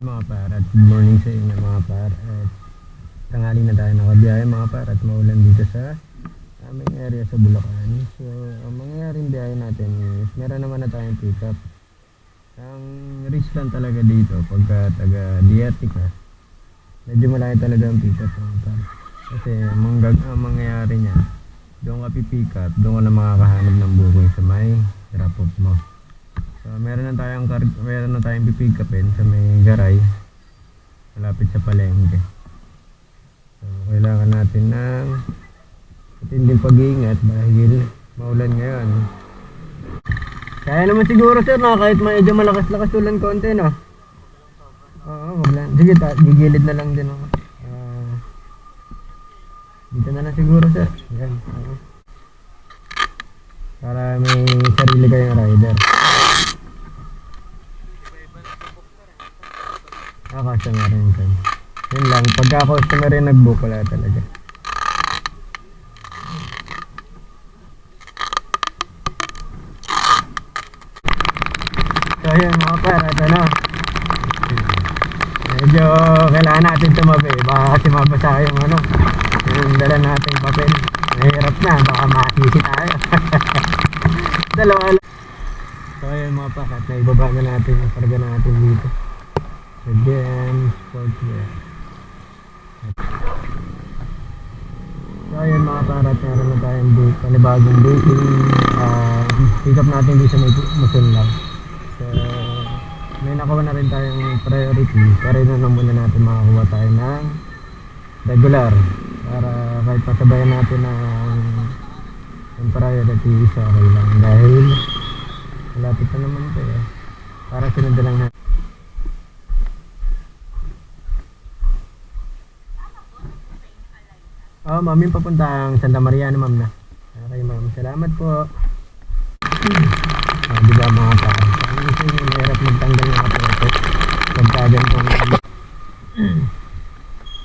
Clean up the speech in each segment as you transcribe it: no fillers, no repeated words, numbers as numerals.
Mga par at good morning sa inyo mga par at tanghali na tayo nakabiyahe mga par at maulan dito sa aming area sa Bulacan. So ang mangyayaring biyahe natin is meron naman na tayong pick up. Ang risk lang talaga dito pagka taga Diati ka, medyo malayo talaga ang pick up mga par. Kasi ang mangyayari niya, doon ka pipick up, doon ka na makakahanap ng bukoy sa may drop off mo. So meron na tayong pipick upin sa may garay malapit sa palengke. So kailangan natin ng matinding pag-iingat dahil maulan ngayon. Kaya naman siguro sir na kahit medyo malakas-lakas ulan konti no. Oo, wag lang. Sige, gigilid na lang din ako. Dito na lang siguro sir. Yan. Para may sarili kayong rider. Customer rin kayo. Yun lang, pagka customer rin nag-book, wala talaga. So yun mga par, at ano, medyo kailangan natin tumabi. Baka kasi mabasa yung dala nating papel. Mahirap na, baka makikisi tayo. Dalawa lang. So yun mga par, at naibaba na natin yung karga natin dito. Again, sportswear. So ayun mga parat, meron na tayong panibagong booking. Pick up natin dito sa Musunlang. So may nakuha na rin tayong priority. Pero yun na muna natin makakuha tayo ng regular para kahit pasabayan natin ang priority isa okay lang dahil malapit na naman ito para sunod na lang natin. Ma'am, yung papuntang Santa Maria na ma'am na. Okay ma'am, salamat po. Diba mga pa? Kasi yung hirap magtanggal ng kapatid. Pagkaganitong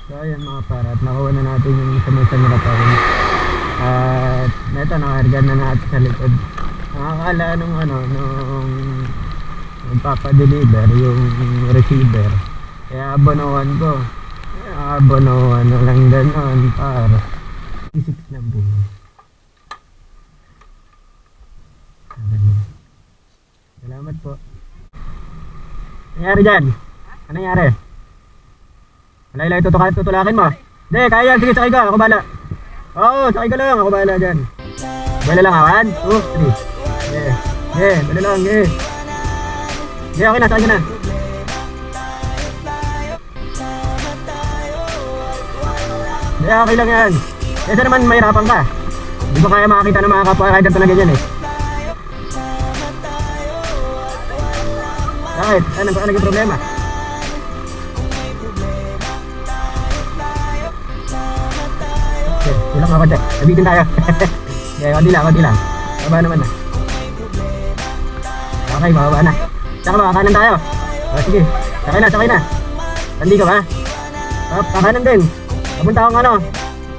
so ayan mga para at nakuha na natin yung sa nila pa rin. At neto nakahargan na natin sa likod. Nakakala nung magpapadeliver yung receiver. Kaya abonohan ko. Abonohan na lang ganon para isip na buhay. Salamat po. Nangyari dyan? Ano nangyari? Malay-lay tutulakin mo? Hindi, kaya yan. Sige, sakay ka. Ako bala. Oo, sakay ka lang. Ako bala dyan. Bala lang awan. 2, 3. Yeah, bala lang. Yeah. Yeah, okay na. Sakay ka na. Yeah, okay lang yan. Kesa naman mahirapan ka. Hindi ko kaya makakita ng mga kapwa rider talaga yan Bakit? Ano naging problema? Okay, tulak ako dyan. Nabitin tayo. Okay, konti lang. Baba naman na. Okay, bababa na. Tsaka makakanan tayo. Sige, sakay na. Tandi ka ba? Kakanan din. Papunta akong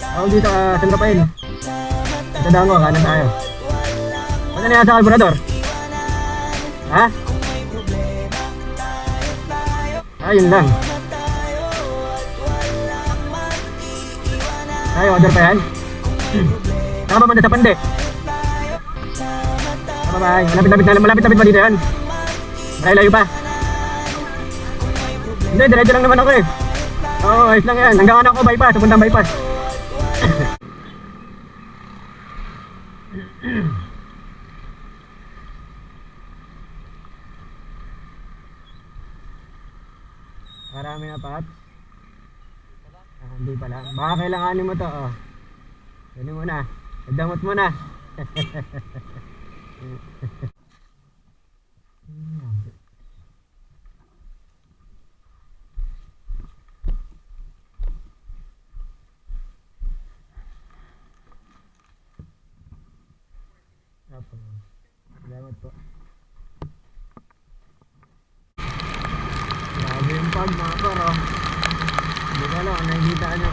ako dito sa San Rafael. Ito dango, kanan tayo. Ano na yan sa carburetor? Ha? Yun lang. Order pa yan? Saka ba sa pande? Bye. Malapit ba dito yan? Malayo pa? Hindi, diretso lang naman ako Oo, ayos lang yan. Hanggang ako bypass, pupuntang bypass. Marami na pat? Hindi pala. Baka kailanganin mo to. Gano'n mo na. Damot mo na. Salamat po. Grabe yung pag mga par Hindi ka lang, nakikita nyo